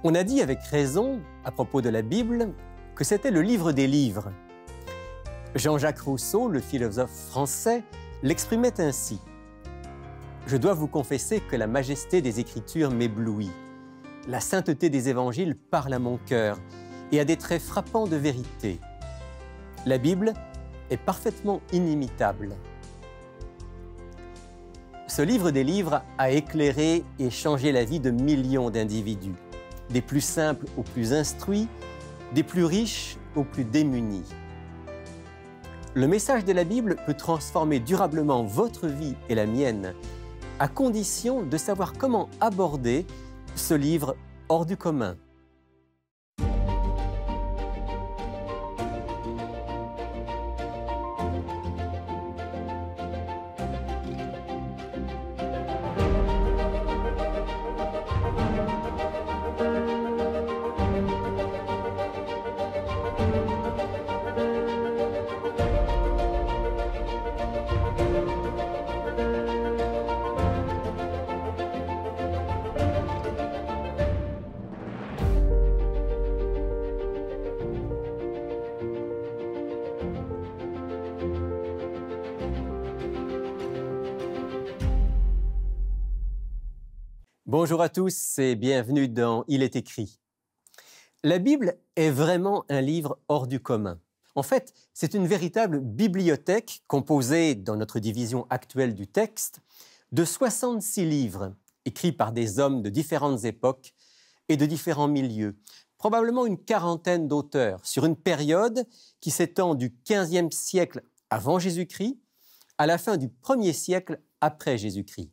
On a dit avec raison, à propos de la Bible, que c'était le livre des livres. Jean-Jacques Rousseau, le philosophe français, l'exprimait ainsi. « Je dois vous confesser que la majesté des Écritures m'éblouit. La sainteté des évangiles parle à mon cœur et a des traits frappants de vérité. La Bible est parfaitement inimitable. » Ce livre des livres a éclairé et changé la vie de millions d'individus, des plus simples aux plus instruits, des plus riches aux plus démunis. Le message de la Bible peut transformer durablement votre vie et la mienne, à condition de savoir comment aborder ce livre hors du commun. Bonjour à tous et bienvenue dans Il est écrit. La Bible est vraiment un livre hors du commun. En fait, c'est une véritable bibliothèque composée, dans notre division actuelle du texte, de 66 livres écrits par des hommes de différentes époques et de différents milieux, probablement une quarantaine d'auteurs sur une période qui s'étend du XVe siècle avant Jésus-Christ à la fin du 1er siècle après Jésus-Christ.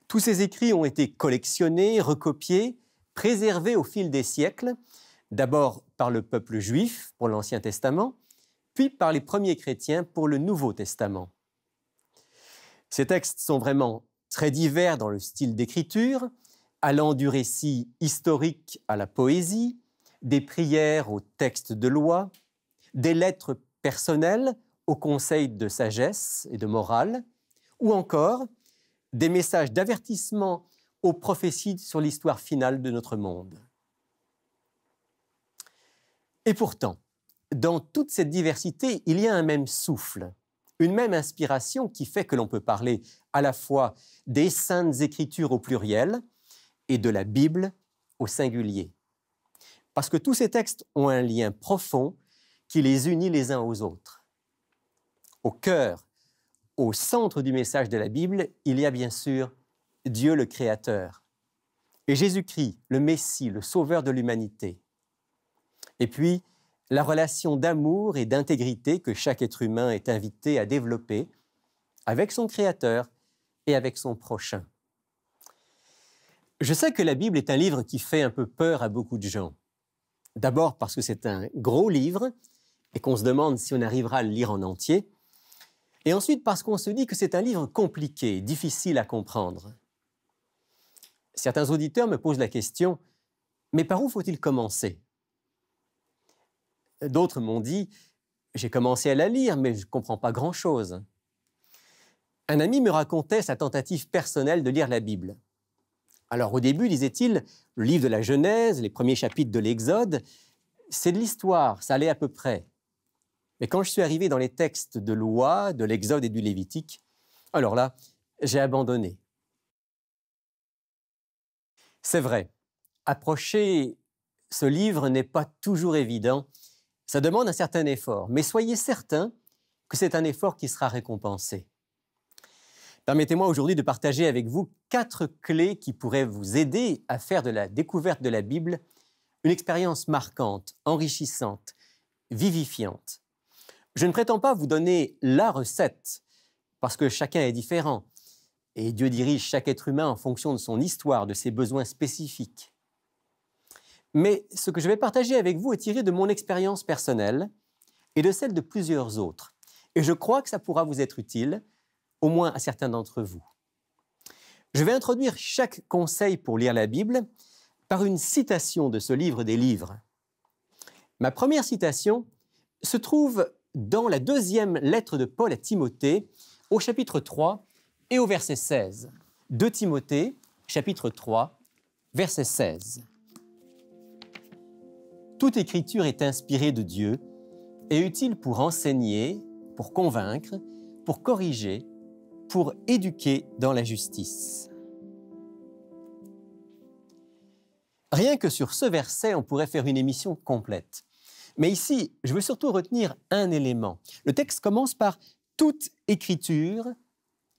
Tous ces écrits ont été collectionnés, recopiés, préservés au fil des siècles, d'abord par le peuple juif pour l'Ancien Testament, puis par les premiers chrétiens pour le Nouveau Testament. Ces textes sont vraiment très divers dans le style d'écriture, allant du récit historique à la poésie, des prières aux textes de loi, des lettres personnelles aux conseils de sagesse et de morale, ou encore des messages d'avertissement aux prophéties sur l'histoire finale de notre monde. Et pourtant, dans toute cette diversité, il y a un même souffle, une même inspiration qui fait que l'on peut parler à la fois des saintes écritures au pluriel et de la Bible au singulier. Parce que tous ces textes ont un lien profond qui les unit les uns aux autres. Au cœur, au centre du message de la Bible, il y a bien sûr Dieu le Créateur et Jésus-Christ, le Messie, le Sauveur de l'humanité. Et puis, la relation d'amour et d'intégrité que chaque être humain est invité à développer avec son Créateur et avec son prochain. Je sais que la Bible est un livre qui fait un peu peur à beaucoup de gens. D'abord parce que c'est un gros livre et qu'on se demande si on arrivera à le lire en entier. Et ensuite parce qu'on se dit que c'est un livre compliqué, difficile à comprendre. Certains auditeurs me posent la question, mais par où faut-il commencer? D'autres m'ont dit, j'ai commencé à la lire, mais je ne comprends pas grand-chose. Un ami me racontait sa tentative personnelle de lire la Bible. Alors au début, disait-il, le livre de la Genèse, les premiers chapitres de l'Exode, c'est de l'histoire, ça allait à peu près. Mais quand je suis arrivé dans les textes de loi, de l'Exode et du Lévitique, alors là, j'ai abandonné. C'est vrai, approcher ce livre n'est pas toujours évident. Ça demande un certain effort, mais soyez certains que c'est un effort qui sera récompensé. Permettez-moi aujourd'hui de partager avec vous 4 clés qui pourraient vous aider à faire de la découverte de la Bible une expérience marquante, enrichissante, vivifiante. Je ne prétends pas vous donner la recette, parce que chacun est différent, et Dieu dirige chaque être humain en fonction de son histoire, de ses besoins spécifiques. Mais ce que je vais partager avec vous est tiré de mon expérience personnelle et de celle de plusieurs autres. Et je crois que ça pourra vous être utile, au moins à certains d'entre vous. Je vais introduire chaque conseil pour lire la Bible par une citation de ce livre des livres. Ma première citation se trouve dans la 2e lettre de Paul à Timothée, au chapitre 3 et au verset 16. 2 Timothée, chapitre 3, verset 16. Toute écriture est inspirée de Dieu et utile pour enseigner, pour convaincre, pour corriger, pour éduquer dans la justice. Rien que sur ce verset, on pourrait faire une émission complète. Mais ici, je veux surtout retenir un élément. Le texte commence par « Toute écriture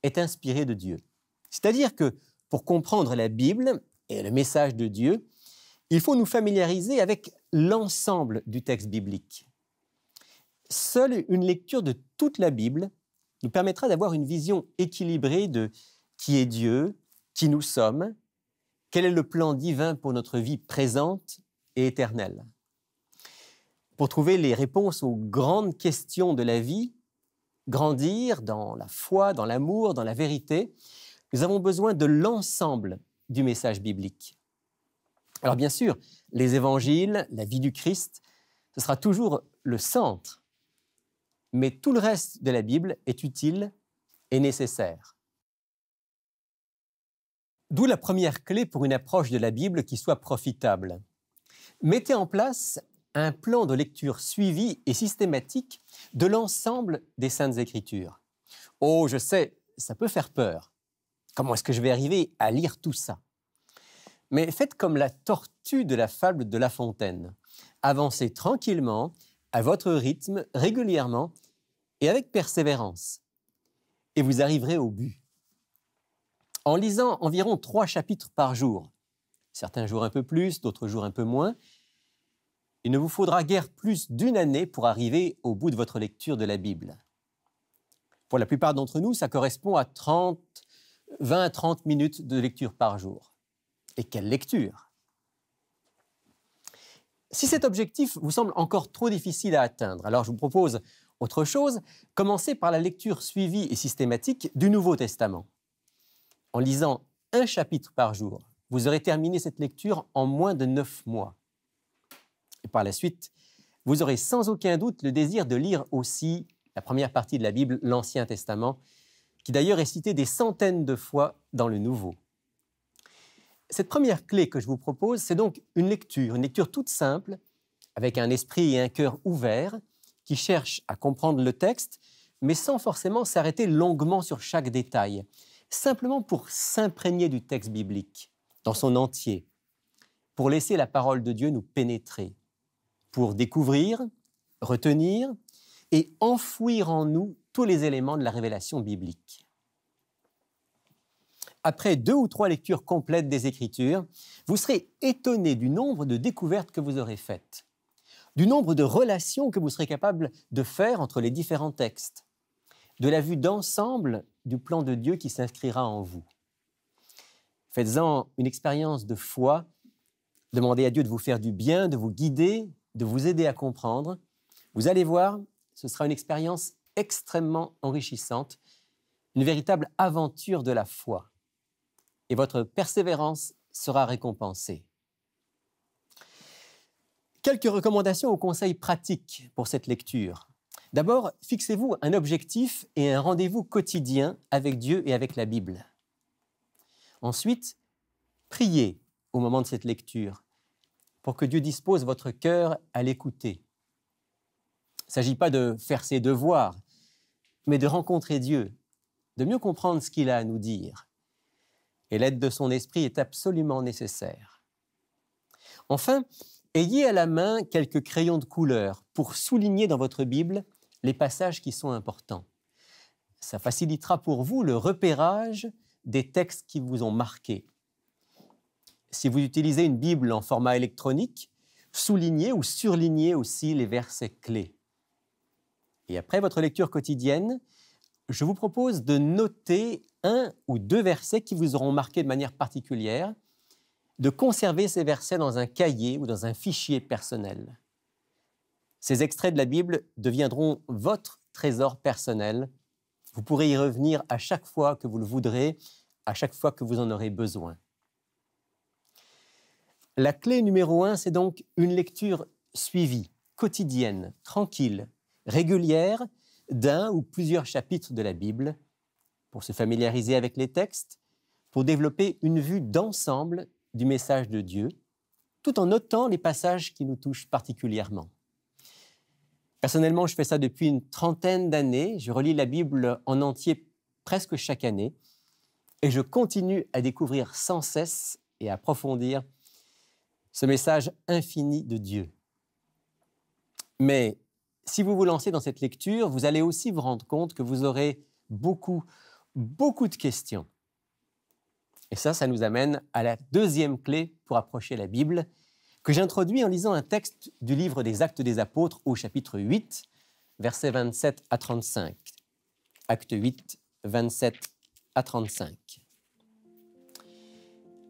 est inspirée de Dieu ». C'est-à-dire que pour comprendre la Bible et le message de Dieu, il faut nous familiariser avec l'ensemble du texte biblique. Seule une lecture de toute la Bible nous permettra d'avoir une vision équilibrée de qui est Dieu, qui nous sommes, quel est le plan divin pour notre vie présente et éternelle. Pour trouver les réponses aux grandes questions de la vie, grandir dans la foi, dans l'amour, dans la vérité, nous avons besoin de l'ensemble du message biblique. Alors bien sûr, les évangiles, la vie du Christ, ce sera toujours le centre, mais tout le reste de la Bible est utile et nécessaire. D'où la première clé pour une approche de la Bible qui soit profitable. Mettez en place un plan de lecture suivi et systématique de l'ensemble des Saintes Écritures. Oh, je sais, ça peut faire peur. Comment est-ce que je vais arriver à lire tout ça? Mais faites comme la tortue de la fable de La Fontaine. Avancez tranquillement, à votre rythme, régulièrement et avec persévérance. Et vous arriverez au but. En lisant environ 3 chapitres par jour, certains jours un peu plus, d'autres jours un peu moins, il ne vous faudra guère plus d'1 année pour arriver au bout de votre lecture de la Bible. Pour la plupart d'entre nous, ça correspond à 20 à 30 minutes de lecture par jour. Et quelle lecture! Si cet objectif vous semble encore trop difficile à atteindre, alors je vous propose autre chose. Commencez par la lecture suivie et systématique du Nouveau Testament. En lisant 1 chapitre par jour, vous aurez terminé cette lecture en moins de 9 mois. Et par la suite, vous aurez sans aucun doute le désir de lire aussi la première partie de la Bible, l'Ancien Testament, qui d'ailleurs est cité des centaines de fois dans le Nouveau. Cette première clé que je vous propose, c'est donc une lecture toute simple, avec un esprit et un cœur ouverts, qui cherche à comprendre le texte, mais sans forcément s'arrêter longuement sur chaque détail, simplement pour s'imprégner du texte biblique, dans son entier, pour laisser la parole de Dieu nous pénétrer, pour découvrir, retenir et enfouir en nous tous les éléments de la révélation biblique. Après 2 ou 3 lectures complètes des Écritures, vous serez étonné du nombre de découvertes que vous aurez faites, du nombre de relations que vous serez capable de faire entre les différents textes, de la vue d'ensemble du plan de Dieu qui s'inscrira en vous. Faites-en une expérience de foi, demandez à Dieu de vous faire du bien, de vous guider, de vous aider à comprendre. Vous allez voir, ce sera une expérience extrêmement enrichissante, une véritable aventure de la foi. Et votre persévérance sera récompensée. Quelques recommandations ou conseils pratiques pour cette lecture. D'abord, fixez-vous un objectif et un rendez-vous quotidien avec Dieu et avec la Bible. Ensuite, priez au moment de cette lecture pour que Dieu dispose votre cœur à l'écouter. Il ne s'agit pas de faire ses devoirs, mais de rencontrer Dieu, de mieux comprendre ce qu'il a à nous dire. Et l'aide de son esprit est absolument nécessaire. Enfin, ayez à la main quelques crayons de couleur pour souligner dans votre Bible les passages qui sont importants. Ça facilitera pour vous le repérage des textes qui vous ont marqué. Si vous utilisez une Bible en format électronique, soulignez ou surlignez aussi les versets clés. Et après votre lecture quotidienne, je vous propose de noter 1 ou 2 versets qui vous auront marqué de manière particulière, de conserver ces versets dans un cahier ou dans un fichier personnel. Ces extraits de la Bible deviendront votre trésor personnel. Vous pourrez y revenir à chaque fois que vous le voudrez, à chaque fois que vous en aurez besoin. La clé numéro 1, c'est donc une lecture suivie, quotidienne, tranquille, régulière, d'1 ou plusieurs chapitres de la Bible, pour se familiariser avec les textes, pour développer une vue d'ensemble du message de Dieu, tout en notant les passages qui nous touchent particulièrement. Personnellement, je fais ça depuis une trentaine d'années. Je relis la Bible en entier presque chaque année et je continue à découvrir sans cesse et à approfondir ce message infini de Dieu. Mais si vous vous lancez dans cette lecture, vous allez aussi vous rendre compte que vous aurez beaucoup de questions. Et ça nous amène à la deuxième clé pour approcher la Bible, que j'introduis en lisant un texte du livre des Actes des Apôtres au chapitre 8, versets 27 à 35. Acte 8, 27 à 35.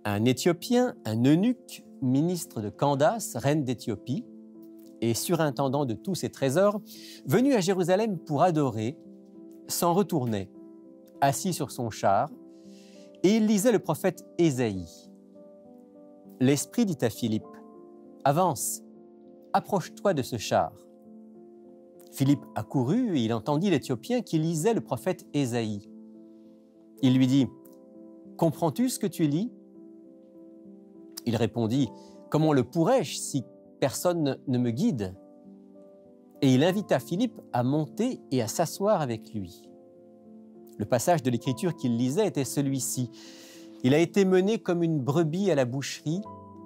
Un Éthiopien, un eunuque, ministre de Candace, reine d'Éthiopie, et surintendant de tous ses trésors, venu à Jérusalem pour adorer, s'en retournait, assis sur son char, et il lisait le prophète Ésaïe. L'Esprit dit à Philippe, « Avance, approche-toi de ce char. » Philippe accourut et il entendit l'Éthiopien qui lisait le prophète Ésaïe. Il lui dit, « Comprends-tu ce que tu lis ?» Il répondit, « Comment le pourrais-je si personne ne me guide ?» Et il invita Philippe à monter et à s'asseoir avec lui. Le passage de l'Écriture qu'il lisait était celui-ci. « Il a été mené comme une brebis à la boucherie,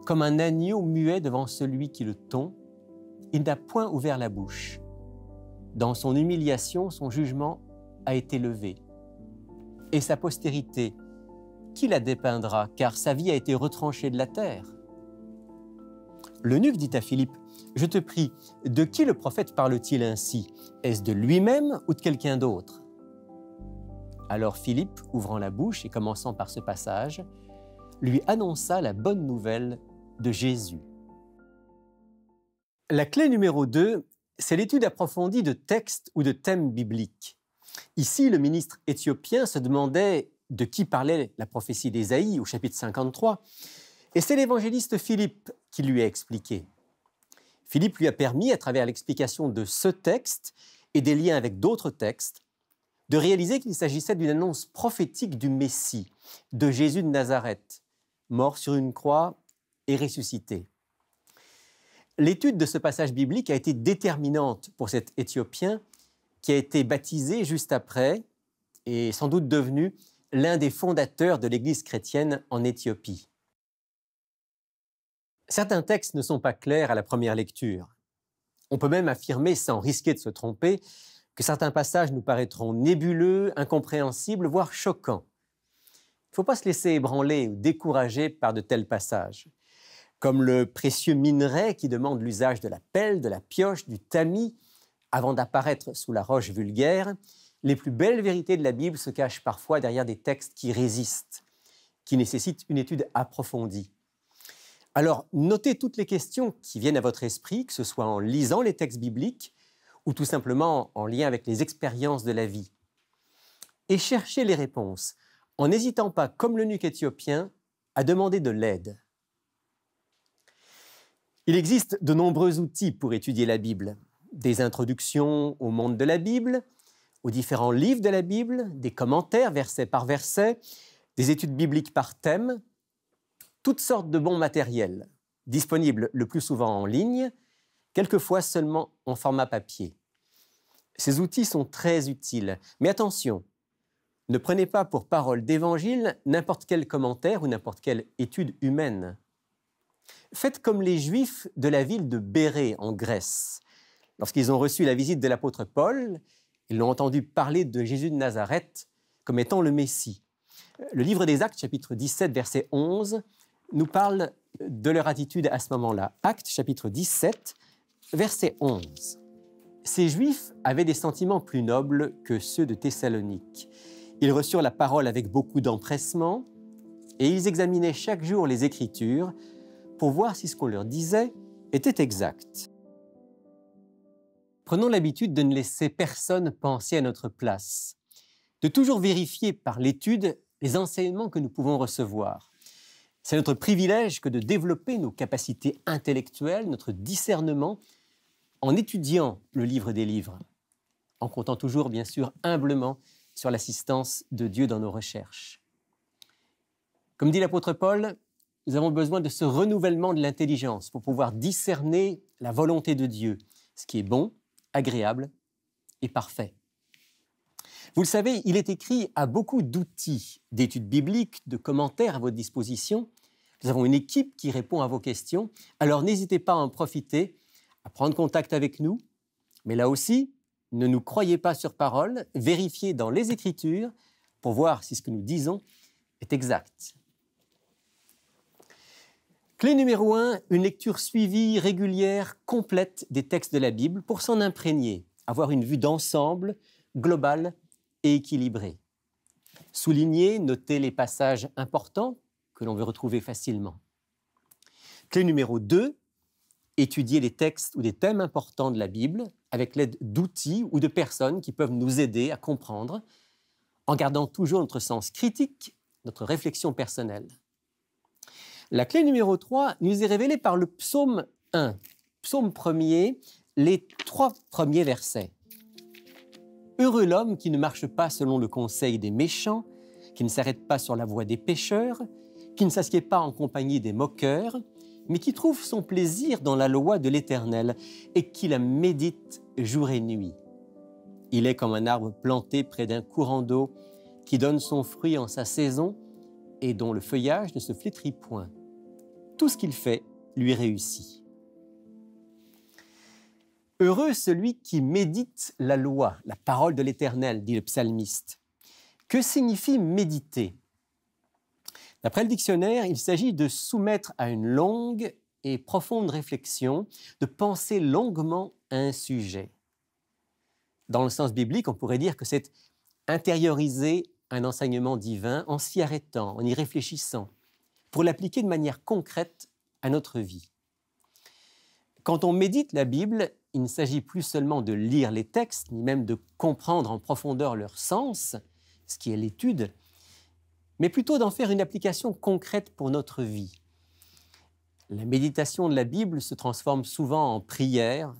comme un agneau muet devant celui qui le tond. Il n'a point ouvert la bouche. Dans son humiliation, son jugement a été levé. Et sa postérité, qui la dépeindra, car sa vie a été retranchée de la terre ?» L'eunuque dit à Philippe, « Je te prie, de qui le prophète parle-t-il ainsi? Est-ce de lui-même ou de quelqu'un d'autre ?» Alors Philippe, ouvrant la bouche et commençant par ce passage, lui annonça la bonne nouvelle de Jésus. La clé numéro 2, c'est l'étude approfondie de textes ou de thèmes bibliques. Ici, le ministre éthiopien se demandait de qui parlait la prophétie d'Ésaïe au chapitre 53, et c'est l'évangéliste Philippe qui lui a expliqué. Philippe lui a permis, à travers l'explication de ce texte et des liens avec d'autres textes, de réaliser qu'il s'agissait d'une annonce prophétique du Messie, de Jésus de Nazareth, mort sur une croix et ressuscité. L'étude de ce passage biblique a été déterminante pour cet Éthiopien qui a été baptisé juste après et sans doute devenu l'un des fondateurs de l'Église chrétienne en Éthiopie. Certains textes ne sont pas clairs à la première lecture. On peut même affirmer, sans risquer de se tromper, que certains passages nous paraîtront nébuleux, incompréhensibles, voire choquants. Il ne faut pas se laisser ébranler ou décourager par de tels passages, comme le précieux minerai qui demande l'usage de la pelle, de la pioche, du tamis, avant d'apparaître sous la roche vulgaire. Les plus belles vérités de la Bible se cachent parfois derrière des textes qui résistent, qui nécessitent une étude approfondie. Alors, notez toutes les questions qui viennent à votre esprit, que ce soit en lisant les textes bibliques ou tout simplement en lien avec les expériences de la vie. Et cherchez les réponses, en n'hésitant pas, comme l'eunuque éthiopien, à demander de l'aide. Il existe de nombreux outils pour étudier la Bible. Des introductions au monde de la Bible, aux différents livres de la Bible, des commentaires verset par verset, des études bibliques par thème, toutes sortes de bons matériels, disponibles le plus souvent en ligne, quelquefois seulement en format papier. Ces outils sont très utiles, mais attention, ne prenez pas pour parole d'évangile n'importe quel commentaire ou n'importe quelle étude humaine. Faites comme les Juifs de la ville de Bérée en Grèce. Lorsqu'ils ont reçu la visite de l'apôtre Paul, ils l'ont entendu parler de Jésus de Nazareth comme étant le Messie. Le livre des Actes, chapitre 17, verset 11, nous parle de leur attitude à ce moment-là. Actes, chapitre 17, verset 11. Ces Juifs avaient des sentiments plus nobles que ceux de Thessalonique. Ils reçurent la parole avec beaucoup d'empressement et ils examinaient chaque jour les Écritures pour voir si ce qu'on leur disait était exact. Prenons l'habitude de ne laisser personne penser à notre place, de toujours vérifier par l'étude les enseignements que nous pouvons recevoir. C'est notre privilège que de développer nos capacités intellectuelles, notre discernement, en étudiant le livre des livres, en comptant toujours, bien sûr, humblement sur l'assistance de Dieu dans nos recherches. Comme dit l'apôtre Paul, nous avons besoin de ce renouvellement de l'intelligence pour pouvoir discerner la volonté de Dieu, ce qui est bon, agréable et parfait. Vous le savez, il est écrit à beaucoup d'outils, d'études bibliques, de commentaires à votre disposition. Nous avons une équipe qui répond à vos questions. Alors n'hésitez pas à en profiter, à prendre contact avec nous. Mais là aussi, ne nous croyez pas sur parole, vérifiez dans les Écritures pour voir si ce que nous disons est exact. Clé numéro 1, une lecture suivie, régulière, complète des textes de la Bible pour s'en imprégner, avoir une vue d'ensemble, globale et équilibrée. Soulignez, notez les passages importants que l'on veut retrouver facilement. Clé numéro 2, étudier les textes ou des thèmes importants de la Bible avec l'aide d'outils ou de personnes qui peuvent nous aider à comprendre, en gardant toujours notre sens critique, notre réflexion personnelle. La clé numéro 3 nous est révélée par le psaume 1, psaume 1er, les 3 premiers versets. Heureux l'homme qui ne marche pas selon le conseil des méchants, qui ne s'arrête pas sur la voie des pécheurs, qui ne s'assied pas en compagnie des moqueurs, mais qui trouve son plaisir dans la loi de l'Éternel et qui la médite jour et nuit. Il est comme un arbre planté près d'un courant d'eau qui donne son fruit en sa saison et dont le feuillage ne se flétrit point. Tout ce qu'il fait lui réussit. Heureux celui qui médite la loi, la parole de l'Éternel, dit le psalmiste. Que signifie méditer? D'après le dictionnaire, il s'agit de soumettre à une longue et profonde réflexion, de penser longuement à un sujet. Dans le sens biblique, on pourrait dire que c'est intérioriser un enseignement divin en s'y arrêtant, en y réfléchissant, pour l'appliquer de manière concrète à notre vie. Quand on médite la Bible, il ne s'agit plus seulement de lire les textes, ni même de comprendre en profondeur leur sens, ce qui est l'étude, mais plutôt d'en faire une application concrète pour notre vie. La méditation de la Bible se transforme souvent en prière,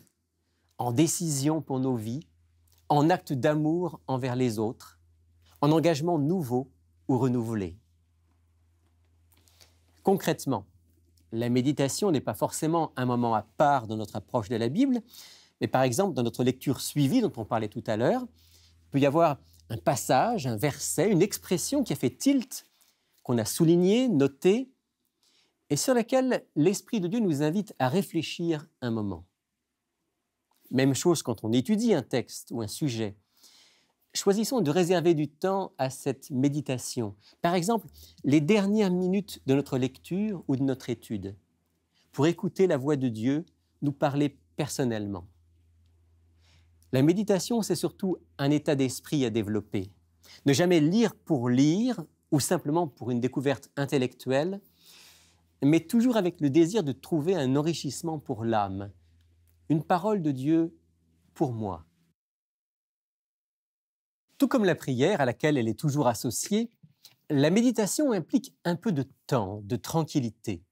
en décision pour nos vies, en acte d'amour envers les autres, en engagement nouveau ou renouvelé. Concrètement, la méditation n'est pas forcément un moment à part dans notre approche de la Bible, mais par exemple, dans notre lecture suivie dont on parlait tout à l'heure, il peut y avoir un passage, un verset, une expression qui a fait tilt, qu'on a souligné, noté, et sur laquelle l'Esprit de Dieu nous invite à réfléchir un moment. Même chose quand on étudie un texte ou un sujet. Choisissons de réserver du temps à cette méditation. Par exemple, les dernières minutes de notre lecture ou de notre étude, pour écouter la voix de Dieu nous parler personnellement. La méditation, c'est surtout un état d'esprit à développer. Ne jamais lire pour lire ou simplement pour une découverte intellectuelle, mais toujours avec le désir de trouver un enrichissement pour l'âme, une parole de Dieu pour moi. Tout comme la prière à laquelle elle est toujours associée, la méditation implique un peu de temps, de tranquillité.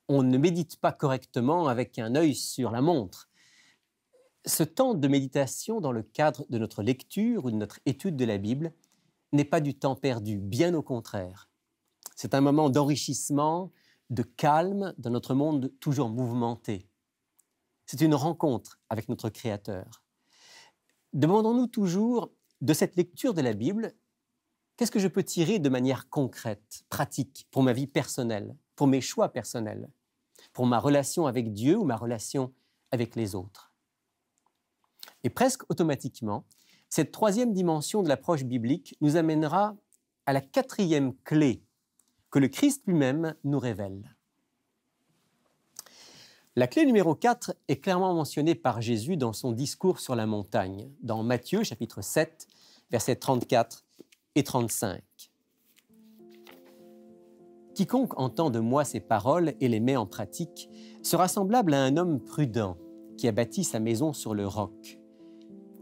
On ne médite pas correctement avec un œil sur la montre. Ce temps de méditation dans le cadre de notre lecture ou de notre étude de la Bible n'est pas du temps perdu, bien au contraire. C'est un moment d'enrichissement, de calme dans notre monde toujours mouvementé. C'est une rencontre avec notre Créateur. Demandons-nous toujours de cette lecture de la Bible, qu'est-ce que je peux tirer de manière concrète, pratique, pour ma vie personnelle, pour mes choix personnels, pour ma relation avec Dieu ou ma relation avec les autres. Et presque automatiquement, cette troisième dimension de l'approche biblique nous amènera à la quatrième clé que le Christ lui-même nous révèle. La clé numéro 4 est clairement mentionnée par Jésus dans son discours sur la montagne, dans Matthieu chapitre 7, versets 34 et 35. « Quiconque entend de moi ces paroles et les met en pratique sera semblable à un homme prudent qui a bâti sa maison sur le roc.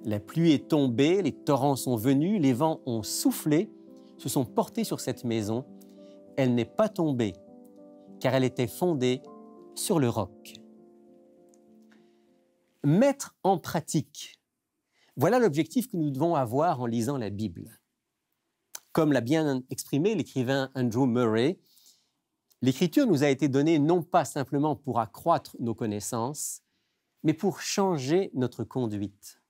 La pluie est tombée, les torrents sont venus, les vents ont soufflé, se sont portés sur cette maison. Elle n'est pas tombée, car elle était fondée sur le roc. » Mettre en pratique, voilà l'objectif que nous devons avoir en lisant la Bible. Comme l'a bien exprimé l'écrivain Andrew Murray, L'Écriture nous a été donnée non pas simplement pour accroître nos connaissances, mais pour changer notre conduite.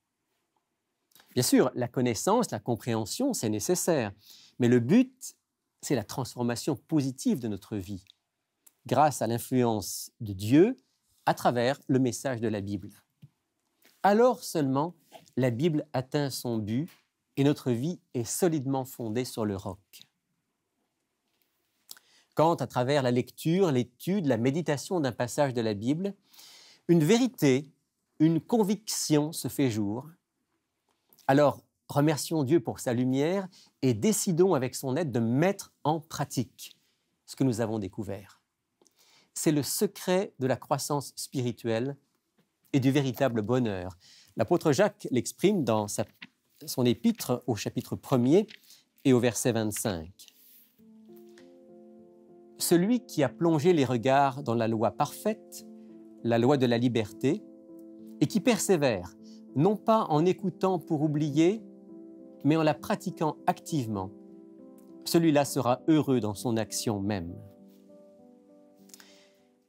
Bien sûr, la connaissance, la compréhension, c'est nécessaire, mais le but, c'est la transformation positive de notre vie, grâce à l'influence de Dieu à travers le message de la Bible. Alors seulement, la Bible atteint son but et notre vie est solidement fondée sur le roc. Quand, à travers la lecture, l'étude, la méditation d'un passage de la Bible, une vérité, une conviction se fait jour, alors remercions Dieu pour sa lumière et décidons avec son aide de mettre en pratique ce que nous avons découvert. C'est le secret de la croissance spirituelle et du véritable bonheur. L'apôtre Jacques l'exprime dans son épître au chapitre 1er et au verset 25. Celui qui a plongé les regards dans la loi parfaite, la loi de la liberté, et qui persévère, non pas en écoutant pour oublier, mais en la pratiquant activement, celui-là sera heureux dans son action même.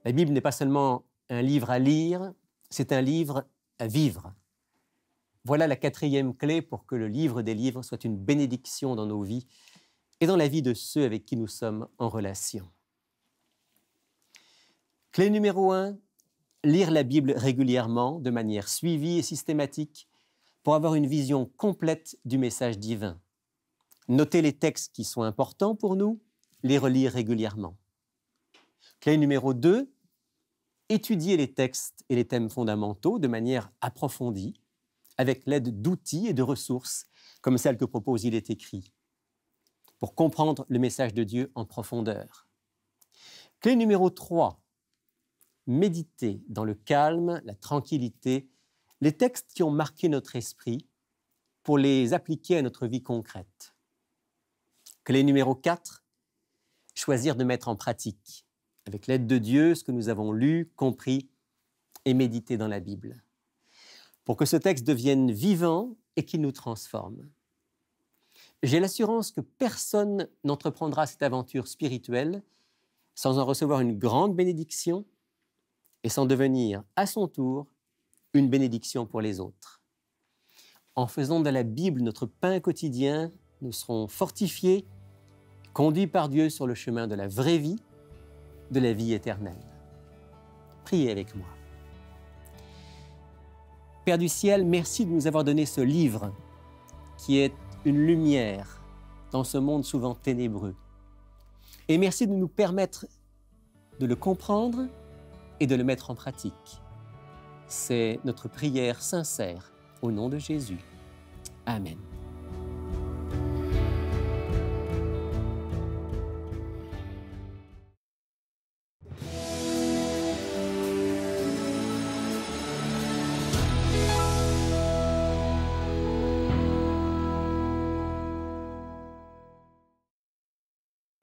La Bible n'est pas seulement un livre à lire, c'est un livre à vivre. Voilà la 4e clé pour que le livre des livres soit une bénédiction dans nos vies et dans la vie de ceux avec qui nous sommes en relation. Clé numéro 1, lire la Bible régulièrement, de manière suivie et systématique, pour avoir une vision complète du message divin. Noter les textes qui sont importants pour nous, les relire régulièrement. Clé numéro 2, étudier les textes et les thèmes fondamentaux de manière approfondie, avec l'aide d'outils et de ressources, comme celles que propose Il est écrit, pour comprendre le message de Dieu en profondeur. Clé numéro 3, méditer dans le calme, la tranquillité, les textes qui ont marqué notre esprit pour les appliquer à notre vie concrète. Clé numéro 4, choisir de mettre en pratique, avec l'aide de Dieu, ce que nous avons lu, compris et médité dans la Bible, pour que ce texte devienne vivant et qu'il nous transforme. J'ai l'assurance que personne n'entreprendra cette aventure spirituelle sans en recevoir une grande bénédiction et sans devenir, à son tour, une bénédiction pour les autres. En faisant de la Bible notre pain quotidien, nous serons fortifiés, conduits par Dieu sur le chemin de la vraie vie, de la vie éternelle. Priez avec moi. Père du ciel, merci de nous avoir donné ce livre qui est une lumière dans ce monde souvent ténébreux. Et merci de nous permettre de le comprendre et de le mettre en pratique. C'est notre prière sincère au nom de Jésus. Amen.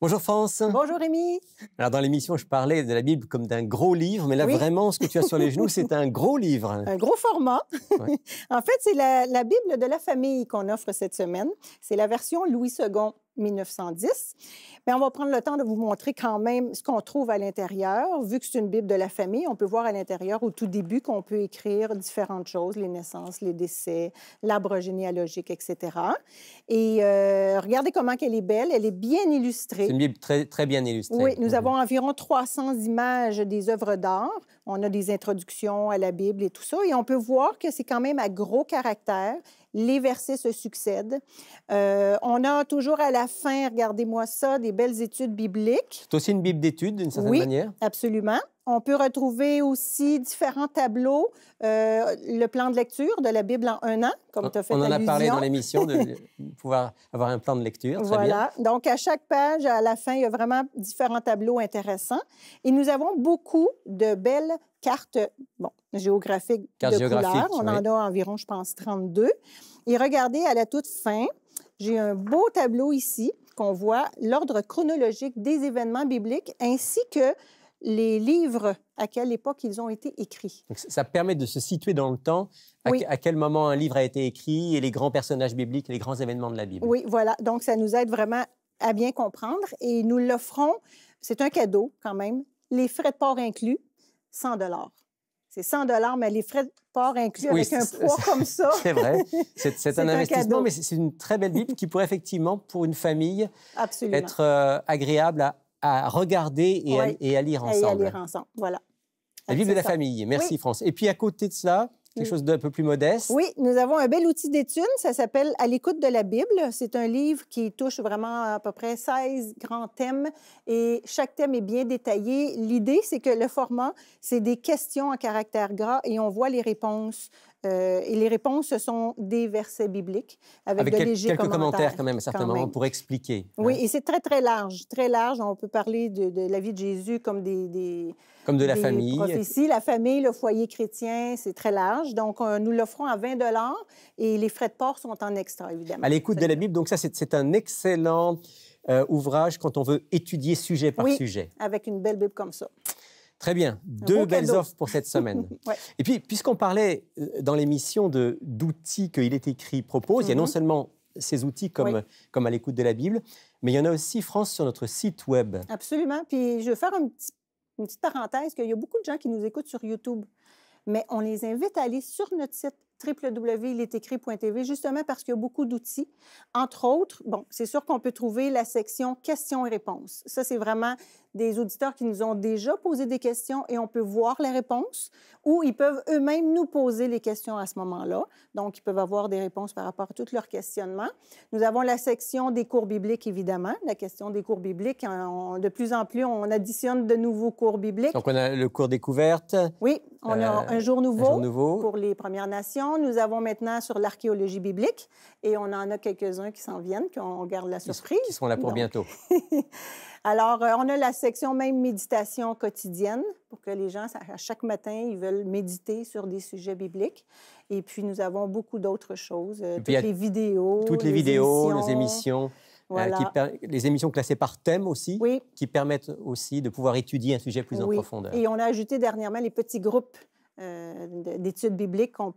Bonjour France. Bonjour Rémi. Alors dans l'émission, je parlais de la Bible comme d'un gros livre, mais là vraiment, ce que tu as sur les genoux, c'est un gros livre. Un gros format. Ouais. En fait, c'est la Bible de la famille qu'on offre cette semaine. C'est la version Louis II 1910. Mais on va prendre le temps de vous montrer quand même ce qu'on trouve à l'intérieur. Vu que c'est une Bible de la famille, on peut voir à l'intérieur au tout début qu'on peut écrire différentes choses, les naissances, les décès, l'arbre généalogique, etc. Et regardez comment elle est belle, elle est bien illustrée. C'est une Bible très, très bien illustrée. Oui, nous avons environ 300 images des œuvres d'art. On a des introductions à la Bible et tout ça. Et on peut voir que c'est quand même à gros caractère. Les versets se succèdent. On a toujours à la fin, regardez-moi ça, des belles études bibliques. C'est aussi une Bible d'études, d'une certaine manière. Oui, absolument. On peut retrouver aussi différents tableaux, le plan de lecture de la Bible en un an, comme tu as fait allusion. On en a parlé dans l'émission, de pouvoir avoir un plan de lecture. Très voilà. Bien. Donc, à chaque page, à la fin, il y a vraiment différents tableaux intéressants. Et nous avons beaucoup de belles cartes géographiques de couleurs. On en a environ, je pense, 32. Et regardez, à la toute fin, j'ai un beau tableau ici qu'on voit l'ordre chronologique des événements bibliques ainsi que les livres, à quelle époque ils ont été écrits. Donc, ça permet de se situer dans le temps, à quel moment un livre a été écrit et les grands personnages bibliques, les grands événements de la Bible. Oui, voilà. Donc, ça nous aide vraiment à bien comprendre et nous l'offrons C'est un cadeau quand même. Les frais de port inclus, 100 $. C'est 100 $, mais les frais de port inclus Oui, avec un poids comme ça. C'est vrai. C'est un investissement, cadeau. mais c'est une très belle Bible qui pourrait effectivement, pour une famille, Absolument. être agréable à regarder et à lire ensemble. Et à lire ensemble, voilà. La Bible de la ça. famille. Merci, Oui. France. Et puis, à côté de cela, quelque chose d'un peu plus modeste. Oui, nous avons un bel outil d'étude. Ça s'appelle « À l'écoute de la Bible ». C'est un livre qui touche vraiment à peu près 16 grands thèmes et chaque thème est bien détaillé. L'idée, c'est que le format, c'est des questions à caractère gras et on voit les réponses. Et les réponses, ce sont des versets bibliques avec de légers quelques commentaires quand même, à certains moments, même. pour expliquer. Oui, et c'est très, très large. Très large. On peut parler de la vie de Jésus comme comme de la famille. Prophéties, la famille, le foyer chrétien, c'est très large. Donc, nous l'offrons à 20 $ et les frais de port sont en extra, évidemment. À l'écoute de la Bible, donc ça, c'est un excellent ouvrage quand on veut étudier sujet par sujet. Avec une belle Bible comme ça. Très bien. Deux belles offres pour cette semaine. Ouais. Et puis, puisqu'on parlait dans l'émission d'outils que Il est écrit propose, il y a non seulement ces outils comme à l'écoute de la Bible, mais il y en a aussi, France, sur notre site web. Absolument. Puis je vais faire une petite parenthèse qu'il y a beaucoup de gens qui nous écoutent sur YouTube, mais on les invite à aller sur notre site www.iletécrit.tv, justement parce qu'il y a beaucoup d'outils. Entre autres, bon, c'est sûr qu'on peut trouver la section questions et réponses. Ça, c'est vraiment des auditeurs qui nous ont déjà posé des questions et on peut voir les réponses ou ils peuvent eux-mêmes nous poser les questions à ce moment-là. Donc, ils peuvent avoir des réponses par rapport à tous leurs questionnements. Nous avons la section des cours bibliques, évidemment. La question des cours bibliques, de plus en plus, on additionne de nouveaux cours bibliques. Donc, on a le cours découverte. Oui, on a un jour nouveau pour les Premières Nations. Nous avons maintenant sur l'archéologie biblique et on en a quelques-uns qui s'en viennent, qu'on garde la surprise. Qui seront là pour bientôt. Alors, on a la section même méditation quotidienne pour que les gens, à chaque matin, ils veulent méditer sur des sujets bibliques. Et puis, nous avons beaucoup d'autres choses, toutes les vidéos, les émissions. Voilà. Les émissions classées par thème aussi, qui permettent aussi de pouvoir étudier un sujet plus en profondeur. Et on a ajouté dernièrement les petits groupes d'études bibliques qu'on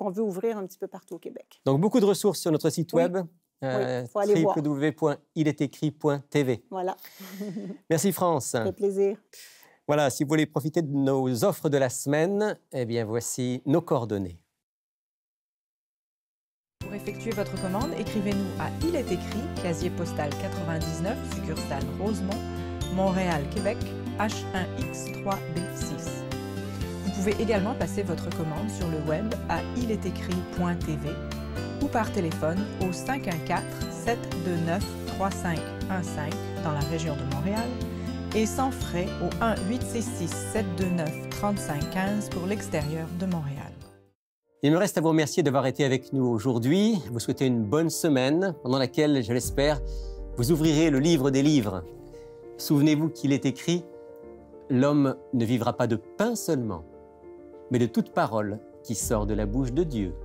veut ouvrir un petit peu partout au Québec. Donc, beaucoup de ressources sur notre site web. Faut aller voir. www.iletécrit.tv. Voilà. Merci, France. Ça fait plaisir. Voilà, si vous voulez profiter de nos offres de la semaine, eh bien, voici nos coordonnées. Pour effectuer votre commande, écrivez-nous à Il est écrit, casier postal 99, succursale Rosemont, Montréal, Québec, H1X3B6. Vous pouvez également passer votre commande sur le web à iletécrit.tv ou par téléphone au 514-729-3515 dans la région de Montréal et sans frais au 1-866-729-3515 pour l'extérieur de Montréal. Il me reste à vous remercier d'avoir été avec nous aujourd'hui. Vous souhaitez une bonne semaine pendant laquelle, je l'espère, vous ouvrirez le livre des livres. Souvenez-vous qu'il est écrit « L'homme ne vivra pas de pain seulement, mais de toute parole qui sort de la bouche de Dieu. »